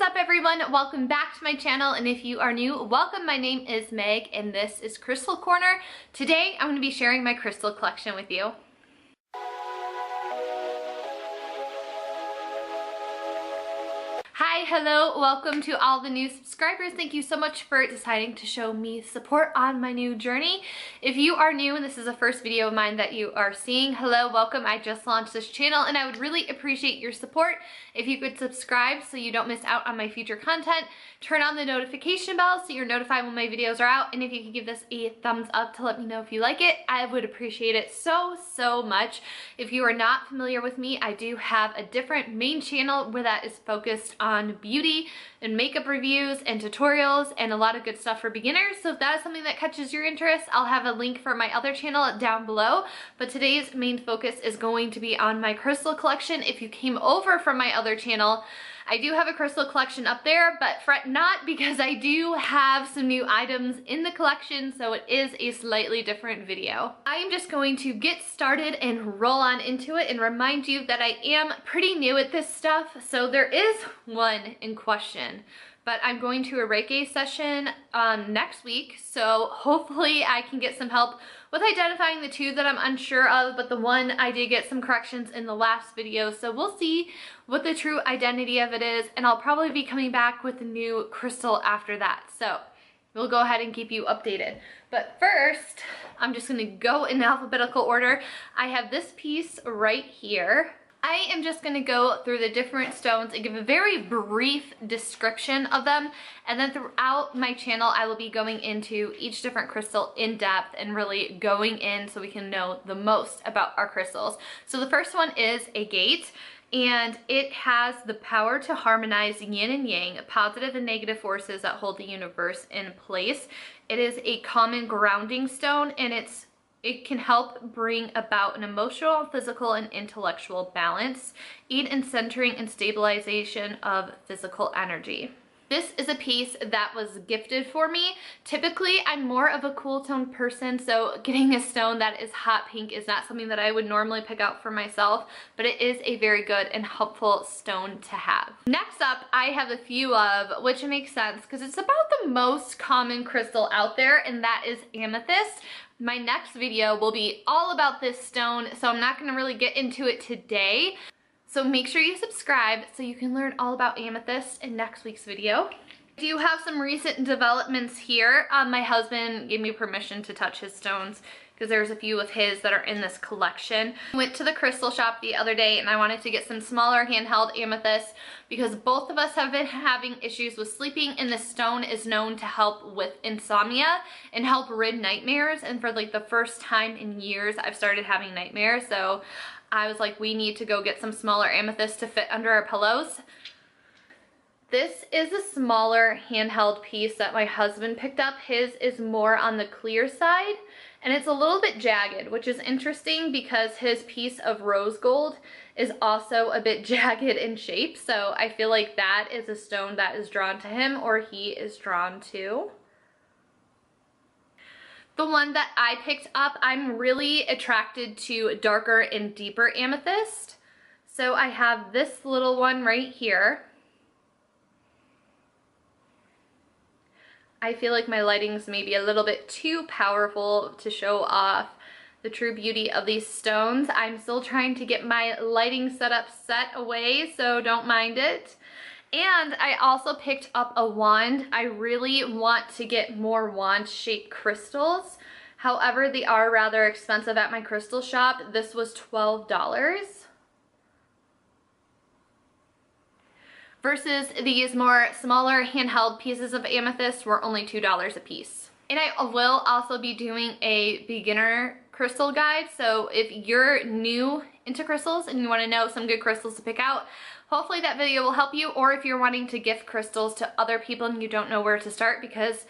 is up, everyone? Welcome back to my channel, and if you are new, welcome. My name is Meg and this is Crystal Corner. Today I'm going to be sharing my crystal collection with you. Hi, hello, welcome to all the new subscribers. Thank you so much for deciding to show me support on my new journey. If you are new and this is the first video of mine that you are seeing, hello, welcome. I just launched this channel and I would really appreciate your support if you could subscribe so you don't miss out on my future content. Turn on the notification bell so you're notified when my videos are out, and if you could give this a thumbs up to let me know if you like it, I would appreciate it so much. If you are not familiar with me, I do have a different main channel where that is focused on beauty and makeup reviews and tutorials and a lot of good stuff for beginners. So if that is something that catches your interest, I'll have a link for my other channel down below. But today's main focus is going to be on my crystal collection. If you came over from my other channel, I do have a crystal collection up there, but fret not because I do have some new items in the collection, so it is a slightly different video. I am just going to get started and roll on into it and remind you that I am pretty new at this stuff, so there is one in question. But I'm going to a Reiki session next week, so hopefully I can get some help with identifying the two that I'm unsure of, but the one I did get some corrections in the last video, so we'll see what the true identity of it is, and I'll probably be coming back with a new crystal after that. So we'll go ahead and keep you updated. But first, I'm just gonna go in alphabetical order. I have this piece right here. I am just going to go through the different stones and give a very brief description of them, and then throughout my channel I will be going into each different crystal in depth and really going in so we can know the most about our crystals. So the first one is Agate, and it has the power to harmonize yin and yang, positive and negative forces that hold the universe in place. It is a common grounding stone, and it can help bring about an emotional, physical, and intellectual balance, aid in centering and stabilization of physical energy. This is a piece that was gifted for me. Typically, I'm more of a cool tone person, so getting a stone that is hot pink is not something that I would normally pick out for myself, but it is a very good and helpful stone to have. Next up, I have a few of, which makes sense because it's about the most common crystal out there, and that is amethyst. My next video will be all about this stone, so I'm not going to really get into it today. So make sure you subscribe so you can learn all about amethyst in next week's video. I do have some recent developments here. My husband gave me permission to touch his stones because there's a few of his that are in this collection. I went to the crystal shop the other day and I wanted to get some smaller handheld amethyst because both of us have been having issues with sleeping, and this stone is known to help with insomnia and help rid nightmares, and for like the first time in years I've started having nightmares, so I was like, we need to go get some smaller amethyst to fit under our pillows. This is a smaller handheld piece that my husband picked up. His is more on the clear side, and it's a little bit jagged, which is interesting because his piece of rose gold is also a bit jagged in shape, so I feel like that is a stone that is drawn to him, or he is drawn to. The one that I picked up, I'm really attracted to darker and deeper amethyst. So I have this little one right here. I feel like my lighting's maybe a little bit too powerful to show off the true beauty of these stones. I'm still trying to get my lighting setup set away, so don't mind it. And I also picked up a wand. I really want to get more wand-shaped crystals. However, they are rather expensive at my crystal shop. This was $12. Versus these more smaller handheld pieces of amethyst were only $2 a piece. And I will also be doing a beginner crystal guide, so if you're new into crystals and you want to know some good crystals to pick out, hopefully that video will help you. Or if you're wanting to gift crystals to other people and you don't know where to start because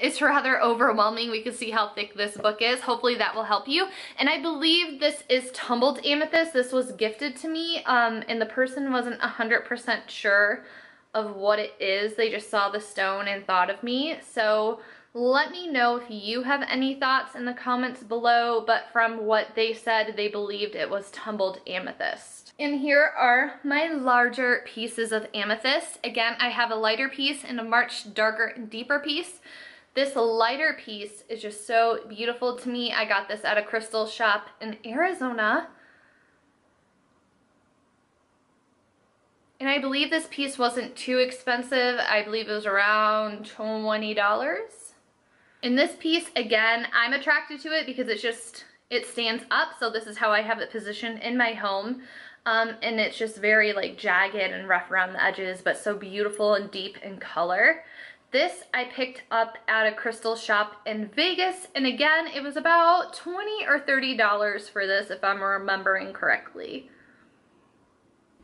it's rather overwhelming, we can see how thick this book is, hopefully that will help you. And I believe this is tumbled amethyst. This was gifted to me, and the person wasn't 100% sure of what it is. They just saw the stone and thought of me. So let me know if you have any thoughts in the comments below, but from what they said, they believed it was tumbled amethyst. And here are my larger pieces of amethyst. Again, I have a lighter piece and a much darker and deeper piece. This lighter piece is just so beautiful to me. I got this at a crystal shop in Arizona. And I believe this piece wasn't too expensive. I believe it was around $20. And this piece, again, I'm attracted to it because it stands up. So this is how I have it positioned in my home. And it's just very like jagged and rough around the edges, but so beautiful and deep in color. This I picked up at a crystal shop in Vegas, and again, it was about $20 or $30 for this, if I'm remembering correctly.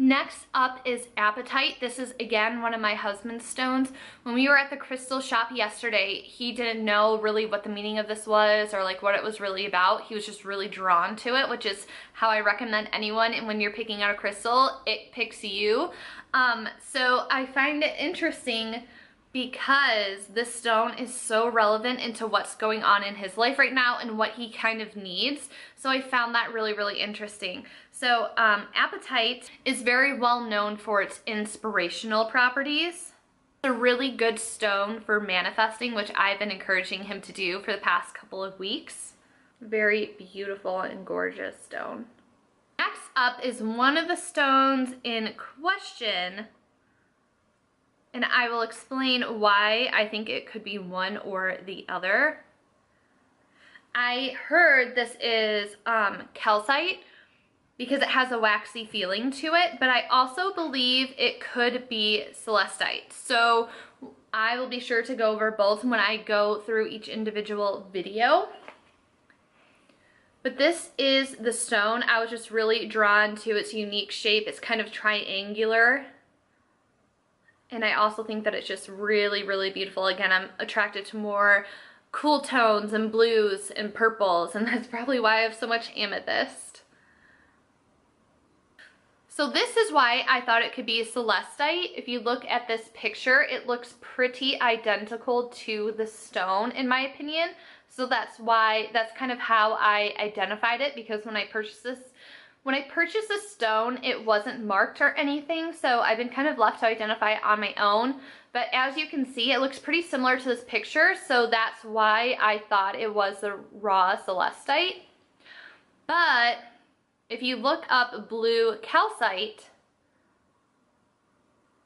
Next up is Apatite. This is again one of my husband's stones. When we were at the crystal shop yesterday, he didn't know really what the meaning of this was or like what it was really about. He was just really drawn to it, which is how I recommend anyone. And when you're picking out a crystal, it picks you. So I find it interesting because this stone is so relevant into what's going on in his life right now and what he kind of needs. So I found that really, really interesting. So Apatite is very well known for its inspirational properties. It's a really good stone for manifesting, which I've been encouraging him to do for the past couple of weeks. Very beautiful and gorgeous stone. Next up is one of the stones in question, and I will explain why I think it could be one or the other. I heard this is calcite because it has a waxy feeling to it, but I also believe it could be celestite. So I will be sure to go over both when I go through each individual video. But this is the stone. I was just really drawn to its unique shape. It's kind of triangular. And I also think that it's just really, really beautiful. Again, I'm attracted to more cool tones and blues and purples, and that's probably why I have so much amethyst. So this is why I thought it could be celestite. If you look at this picture, it looks pretty identical to the stone in my opinion. So that's kind of how I identified it, because when I purchased this stone, it wasn't marked or anything, so I've been kind of left to identify it on my own. But as you can see, it looks pretty similar to this picture, so that's why I thought it was the raw celestite. But if you look up blue calcite,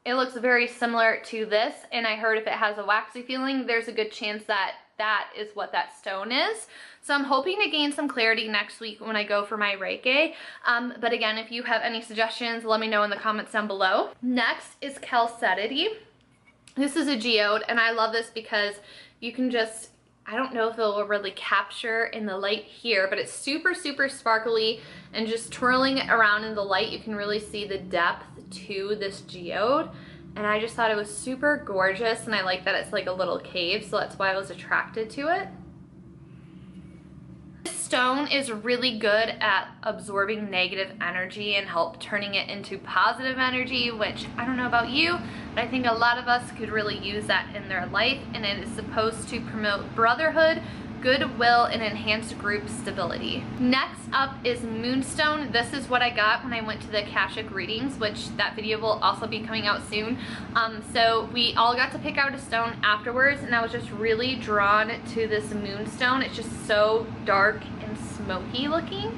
it looks very similar to this, and I heard if it has a waxy feeling, there's a good chance that that is what that stone is. So I'm hoping to gain some clarity next week when I go for my Reiki. But again, if you have any suggestions, let me know in the comments down below. Next is Chalcedony. This is a geode, and I love this because you can just, I don't know if it will really capture in the light here, but it's super, super sparkly, and just twirling it around in the light, you can really see the depth to this geode. And I just thought it was super gorgeous, and I like that it's like a little cave, so that's why I was attracted to it. This stone is really good at absorbing negative energy and help turning it into positive energy, which I don't know about you, but I think a lot of us could really use that in their life, and it is supposed to promote brotherhood, goodwill, and enhance group stability. Next up is Moonstone. This is what I got when I went to the Akashic readings, which that video will also be coming out soon. So we all got to pick out a stone afterwards, and I was just really drawn to this Moonstone. It's just so dark and smoky looking.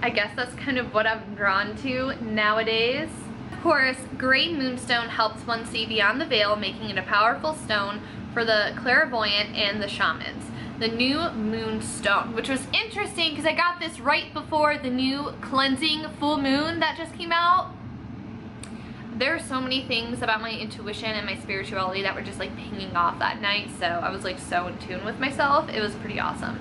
I guess that's kind of what I'm drawn to nowadays. Of course, gray Moonstone helps one see beyond the veil, making it a powerful stone for the clairvoyant and the shamans. The new Moonstone, which was interesting because I got this right before the new cleansing full moon that just came out. There are so many things about my intuition and my spirituality that were just like pinging off that night, so I was like so in tune with myself. It was pretty awesome.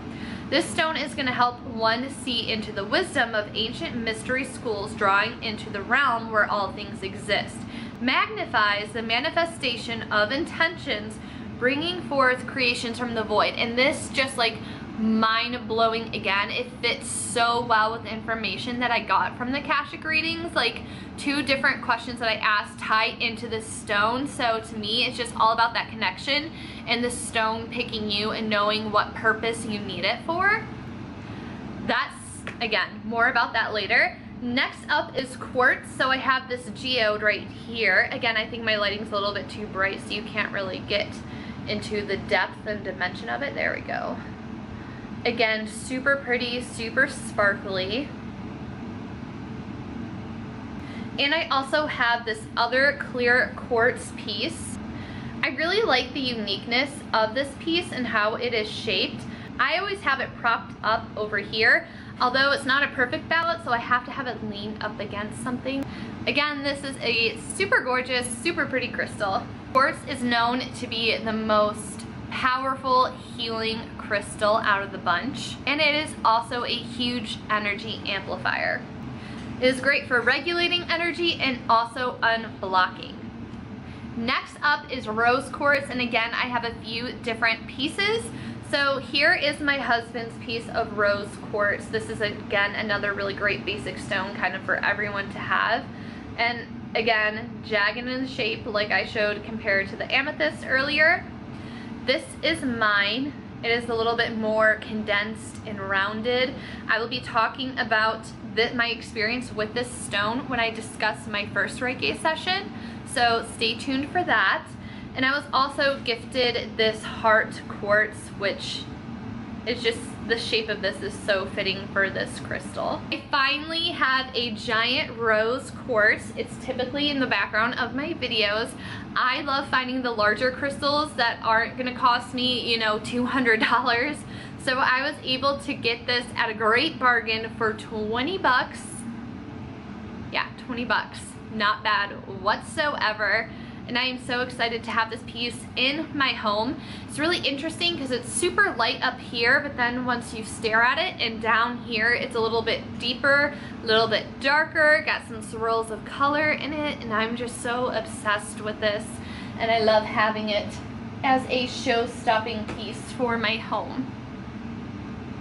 This stone is going to help one see into the wisdom of ancient mystery schools, drawing into the realm where all things exist. Magnifies the manifestation of intentions, bringing forth creations from the void. And this just like mind-blowing again. It fits so well with the information that I got from the Akashic readings. Like 2 different questions that I asked tie into this stone. So to me, it's just all about that connection and the stone picking you and knowing what purpose you need it for. That's, again, more about that later. Next up is quartz. So I have this geode right here. Again, I think my lighting's a little bit too bright, so you can't really get into the depth and dimension of it. There we go. Again, super pretty, super sparkly. And I also have this other clear quartz piece. I really like the uniqueness of this piece and how it is shaped. I always have it propped up over here, although it's not a perfect balance, so I have to have it leaned up against something. Again, this is a super gorgeous, super pretty crystal. Quartz is known to be the most powerful healing crystal out of the bunch, and it is also a huge energy amplifier. It is great for regulating energy and also unblocking. Next up is rose quartz, and again, I have a few different pieces. So here is my husband's piece of rose quartz. This is, again, another really great basic stone kind of for everyone to have. And again, jagged in shape like I showed compared to the amethyst earlier. This is mine. It is a little bit more condensed and rounded. I will be talking about my experience with this stone when I discuss my first Reiki session, so stay tuned for that. And I was also gifted this heart quartz, which is just, the shape of this is so fitting for this crystal. I finally have a giant rose quartz. It's typically in the background of my videos. I love finding the larger crystals that aren't gonna cost me, you know, $200. So I was able to get this at a great bargain for 20 bucks. Yeah, 20 bucks. Not bad whatsoever. And I am so excited to have this piece in my home. It's really interesting because it's super light up here, but then once you stare at it and down here, it's a little bit deeper, a little bit darker, got some swirls of color in it, and I'm just so obsessed with this, and I love having it as a show-stopping piece for my home.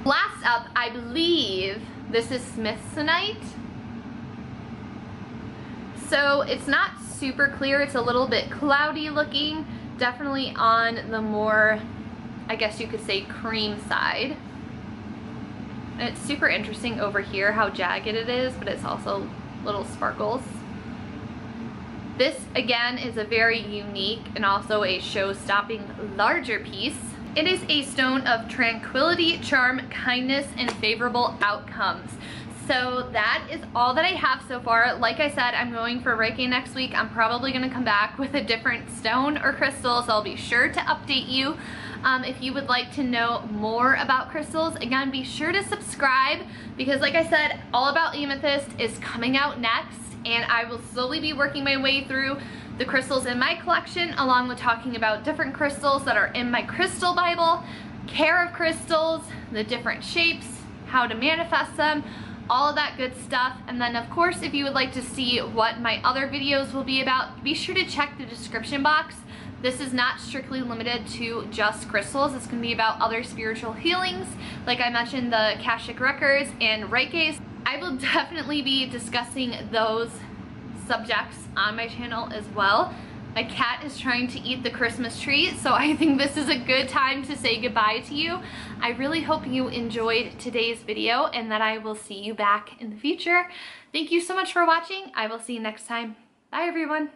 Last up, I believe this is Smithsonite. So it's not super clear, it's a little bit cloudy looking, definitely on the more, I guess you could say, cream side. And it's super interesting over here how jagged it is, but it's also little sparkles. This again is a very unique and also a show-stopping larger piece. It is a stone of tranquility, charm, kindness, and favorable outcomes. So that is all that I have so far. Like I said, I'm going for Reiki next week. I'm probably going to come back with a different stone or crystal, so I'll be sure to update you. If you would like to know more about crystals, again, be sure to subscribe, because like I said, All About Amethyst is coming out next, and I will slowly be working my way through the crystals in my collection, along with talking about different crystals that are in my crystal Bible, care of crystals, the different shapes, how to manifest them, all of that good stuff. And then of course, if you would like to see what my other videos will be about, be sure to check the description box. This is not strictly limited to just crystals. It's going to be about other spiritual healings, like I mentioned, the Akashic Records and Reikis. I will definitely be discussing those subjects on my channel as well. My cat is trying to eat the Christmas tree, so I think this is a good time to say goodbye to you. I really hope you enjoyed today's video and that I will see you back in the future. Thank you so much for watching. I will see you next time. Bye everyone.